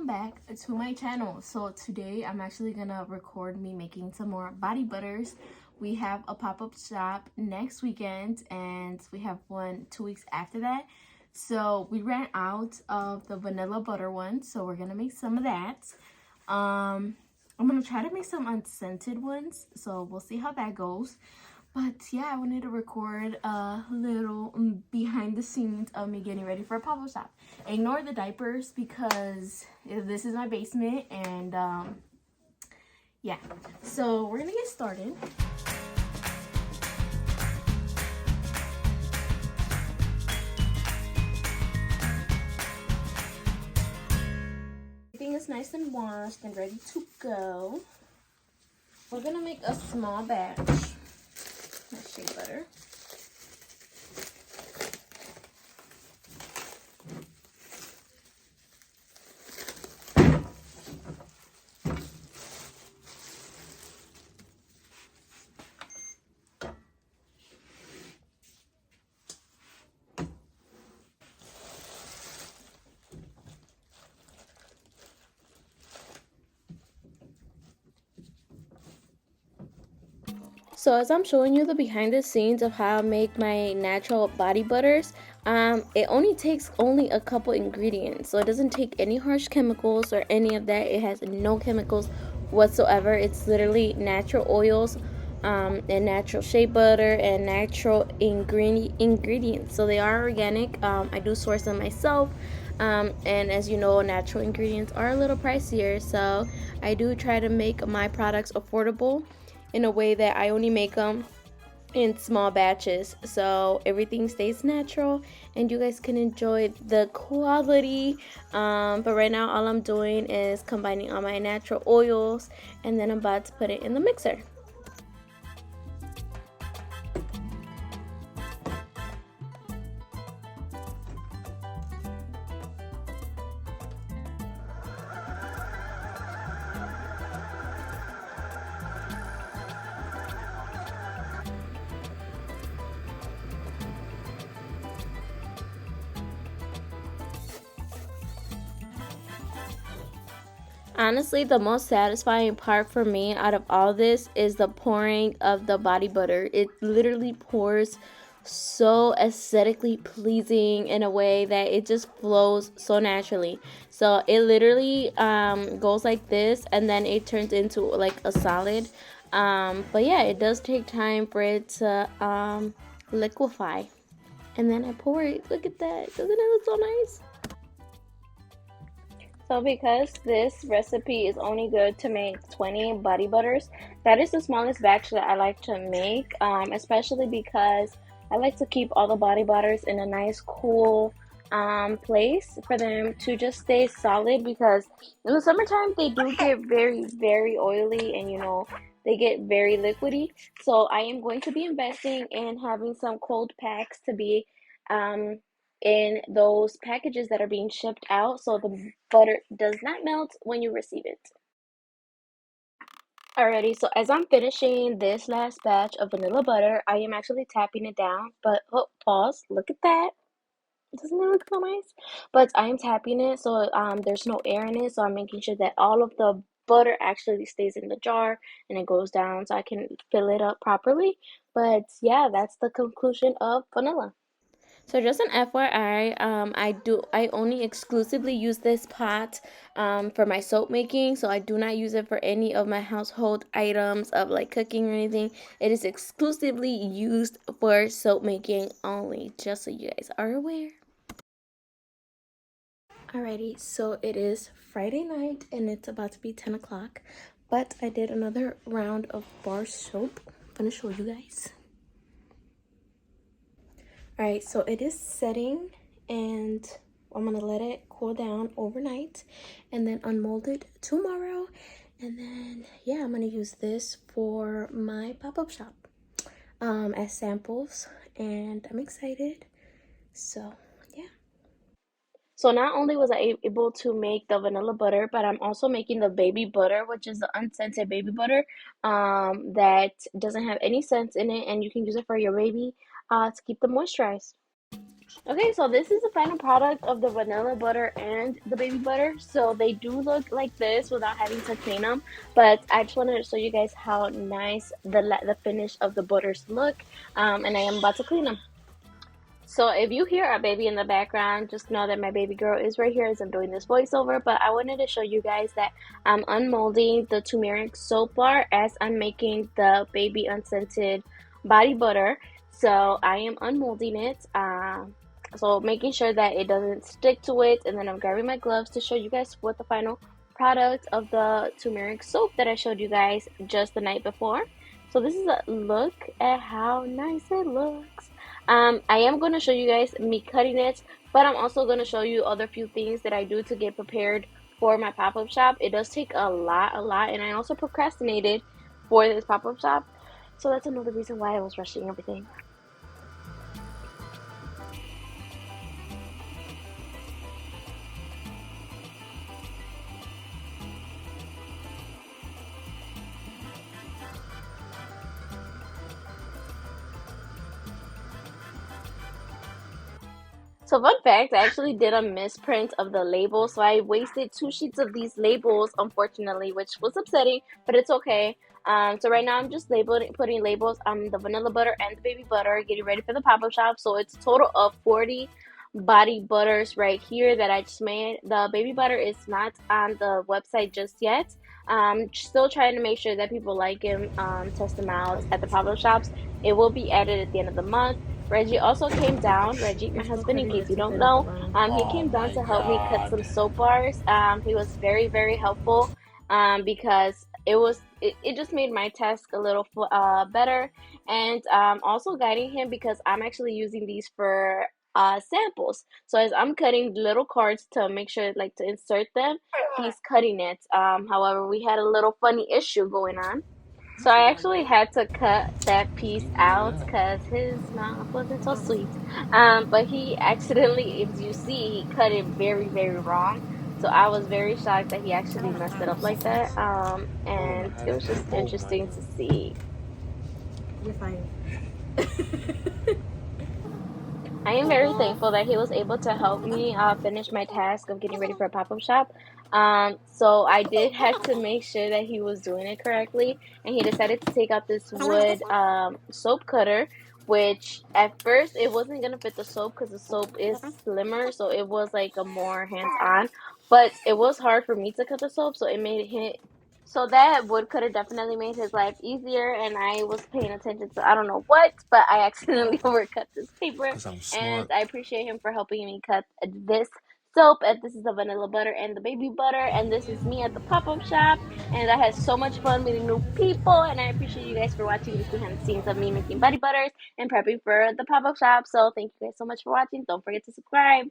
welcome back to my channel. So today I'm actually gonna record me making some more body butters. We have a pop-up shop next weekend and we have one 2 weeks after that. So we ran out of the vanilla butter one, so we're gonna make some of that. I'm gonna try to make some unscented ones, so we'll see how that goes. But yeah, I wanted to record a little behind the scenes of me getting ready for a pop-up shop. Ignore the diapers because this is my basement, and yeah. So we're gonna get started. Everything is nice and washed and ready to go. We're gonna make a small batch of shea butter. So as I'm showing you the behind the scenes of how I make my natural body butters, it only takes a couple ingredients. So it doesn't take any harsh chemicals or any of that. It has no chemicals whatsoever. It's literally natural oils and natural shea butter and natural ingredients. So they are organic. I do source them myself. And as you know, natural ingredients are a little pricier. So I do try to make my products affordable in a way that I only make them in small batches, so everything stays natural and you guys can enjoy the quality. But right now all I'm doing is combining all my natural oils, and then I'm about to put it in the mixer. Honestly, the most satisfying part for me out of all this is the pouring of the body butter. It literally pours so aesthetically pleasing in a way that it just flows so naturally. So it literally goes like this, and then it turns into like a solid. But yeah, it does take time for it to liquefy. And then I pour it. Look at that. Doesn't it look so nice? So because this recipe is only good to make 20 body butters, that is the smallest batch that I like to make, especially because I like to keep all the body butters in a nice cool place for them to just stay solid, because in the summertime they do get very oily, and they get very liquidy. So I am going to be investing in having some cold packs to be um, in those packages that are being shipped out, so the butter does not melt when you receive it. Alrighty, so as I'm finishing this last batch of vanilla butter, I am actually tapping it down, but oh, pause, look at that. Doesn't it look so nice? But I am tapping it so there's no air in it, so I'm making sure that all of the butter actually stays in the jar and it goes down so I can fill it up properly. But yeah, that's the conclusion of vanilla. So just an FYI, I only exclusively use this pot for my soap making. So I do not use it for any of my household items of like cooking or anything. It is exclusively used for soap making only, just so you guys are aware. Alrighty, so it is Friday night and it's about to be 10 o'clock, but I did another round of bar soap. I'm gonna show you guys. Alright, so it is setting, and I'm gonna let it cool down overnight and then unmold it tomorrow. And then yeah, I'm gonna use this for my pop-up shop as samples, and I'm excited. So yeah. So not only was I able to make the vanilla butter, but I'm also making the baby butter, which is the unscented baby butter that doesn't have any scents in it, and you can use it for your baby to keep them moisturized. Okay, so this is the final product of the vanilla butter and the baby butter. So they do look like this without having to clean them, but I just wanted to show you guys how nice the finish of the butters look. And I am about to clean them. So if you hear a baby in the background, just know that my baby girl is right here as I'm doing this voiceover. But I wanted to show you guys that I'm unmolding the turmeric soap bar as I'm making the baby unscented body butter. So I am unmolding it. So making sure that it doesn't stick to it, and then I'm grabbing my gloves to show you guys what the final product of the turmeric soap that I showed you guys just the night before. So this is a look at how nice it looks. I am going to show you guys me cutting it, but I'm also going to show you other few things that I do to get prepared for my pop-up shop. It does take a lot, and I also procrastinated for this pop-up shop. So that's another reason why I was rushing everything. So fun fact, I actually did a misprint of the label, so I wasted 2 sheets of these labels, unfortunately, which was upsetting, but it's okay. So right now I'm just putting labels on the vanilla butter and the baby butter, getting ready for the pop-up shop. So it's a total of 40 body butters right here that I just made. The baby butter is not on the website just yet. Still trying to make sure that people like him, test them out at the pop-up shops. It will be added at the end of the month. Reggie also came down. Reggie, my husband, in case you don't know, he Oh came down my to help me cut god. some soap bars. He was very, very helpful. Because it just made my task a little better, and also guiding him because I'm actually using these for samples. So as I'm cutting little cards to make sure like to insert them, he's cutting it. However, we had a little funny issue going on. So I actually had to cut that piece out because his mouth wasn't so sweet. But he accidentally, as you see, he cut it very, very wrong. So I was very shocked that he actually messed it up like that. And it was just Oh my interesting to see. You're fine. I am very thankful that he was able to help me finish my task of getting ready for a pop-up shop. So I did have to make sure that he was doing it correctly, and he decided to take out this wood soap cutter, which at first it wasn't gonna fit the soap because the soap is slimmer, so it was like a more hands-on. But it was hard for me to cut the soap, so it made it so that wood could have definitely made his life easier, and I was paying attention to I don't know what, but I accidentally overcut this paper, Because I'm and smart. I appreciate him for helping me cut this soap. And this is the vanilla butter and the baby butter, and this is me at the pop-up shop, and I had so much fun meeting new people, and I appreciate you guys for watching this behind the scenes of me making body butters and prepping for the pop-up shop. So thank you guys so much for watching. Don't forget to subscribe.